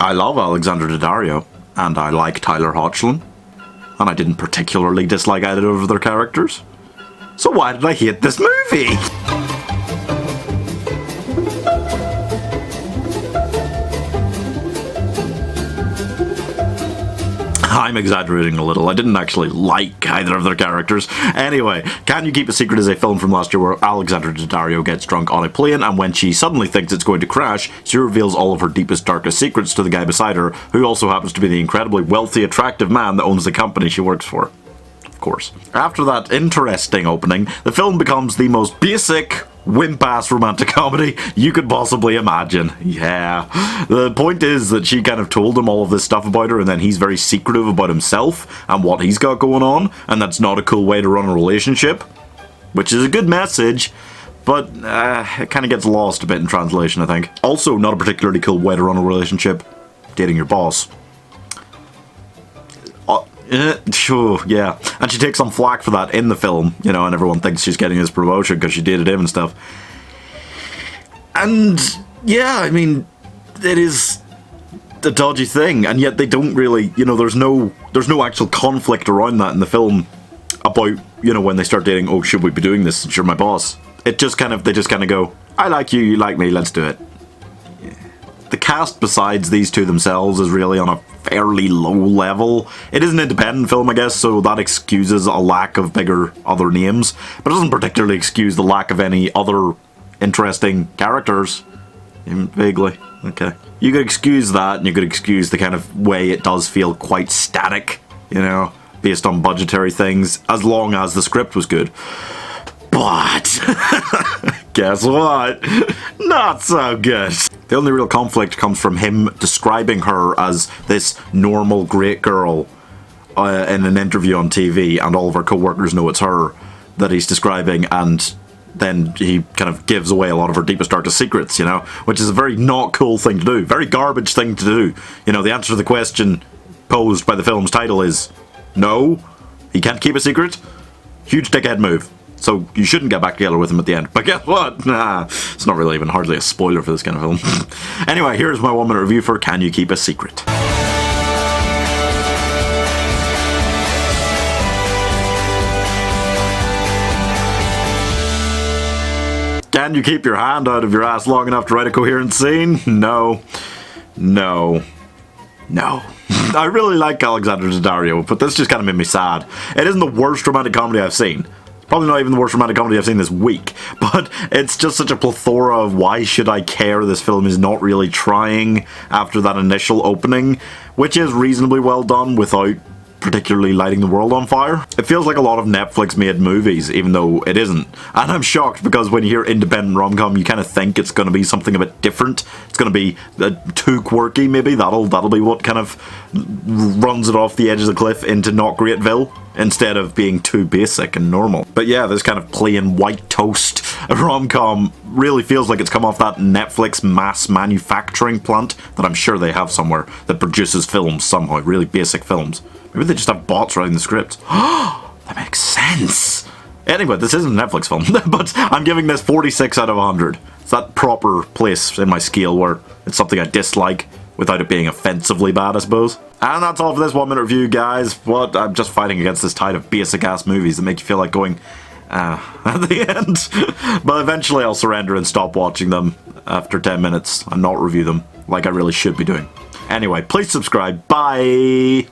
I love Alexandra Daddario, and I like Tyler Hoechlin, and I didn't particularly dislike either of their characters. So why did I hate this movie? I'm exaggerating a little. I didn't actually like either of their characters. Anyway, Can You Keep a Secret is a film from last year where Alexandra Daddario gets drunk on a plane, and when she suddenly thinks it's going to crash, she reveals all of her deepest, darkest secrets to the guy beside her, who also happens to be the incredibly wealthy, attractive man that owns the company she works for. Of course. After that interesting opening, the film becomes the most basic, wimp-ass romantic comedy you could possibly imagine. Yeah. The point is that she kind of told him all of this stuff about her, and then he's very secretive about himself and what he's got going on, and that's not a cool way to run a relationship. Which is a good message, but it kind of gets lost a bit in translation, I think. Also, not a particularly cool way to run a relationship. Dating your boss. Sure, yeah. And she takes some flack for that in the film, you know, and everyone thinks she's getting his promotion because she dated him and stuff. And, yeah, I mean, it is a dodgy thing, and yet they don't really, you know, there's no actual conflict around that in the film about, you know, when they start dating, oh, should we be doing this since you're my boss? It just kind of, they just kind of go, I like you, you like me, let's do it. The cast besides these two themselves is really on a fairly low level. It is an independent film, I guess, so that excuses a lack of bigger other names, but it doesn't particularly excuse the lack of any other interesting characters. Vaguely. Okay. You could excuse that, and you could excuse the kind of way it does feel quite static, you know, based on budgetary things, as long as the script was good. But guess what? Not so good. The only real conflict comes from him describing her as this normal great girl in an interview on TV, and all of her co-workers know it's her that he's describing, and then he kind of gives away a lot of her deepest, darkest secrets, you know, which is a very not cool thing to do, very garbage thing to do. You know, the answer to the question posed by the film's title is no, he can't keep a secret. Huge dickhead move. So you shouldn't get back together with him at the end. But guess what? Nah, it's not really even hardly a spoiler for this kind of film. Anyway, here's my 1 minute review for Can You Keep a Secret? Can you keep your hand out of your ass long enough to write a coherent scene? No. No. No. I really like Alexandra Daddario, but this just kind of made me sad. It isn't the worst romantic comedy I've seen. Probably not even the worst romantic comedy I've seen this week, but it's just such a plethora of why should I care. This film is not really trying after that initial opening, which is reasonably well done without particularly lighting the world on fire. It feels like a lot of Netflix made movies, even though it isn't. And I'm shocked because when you hear independent rom-com, you kind of think it's going to be something a bit different. It's going to be too quirky, maybe. That'll be what kind of runs it off the edge of the cliff into not greatville, instead of being too basic and normal. But yeah, this kind of plain white toast rom-com really feels like it's come off that Netflix mass manufacturing plant that I'm sure they have somewhere that produces films somehow, really basic films. Maybe they just have bots writing the script. That makes sense. Anyway, this isn't a Netflix film, but I'm giving this 46 out of 100. It's that proper place in my scale where it's something I dislike without it being offensively bad, I suppose. And that's all for this 1 minute review, guys. What? I'm just fighting against this tide of basic-ass movies that make you feel like going, at the end. But eventually I'll surrender and stop watching them after 10 minutes and not review them like I really should be doing. Anyway, please subscribe. Bye!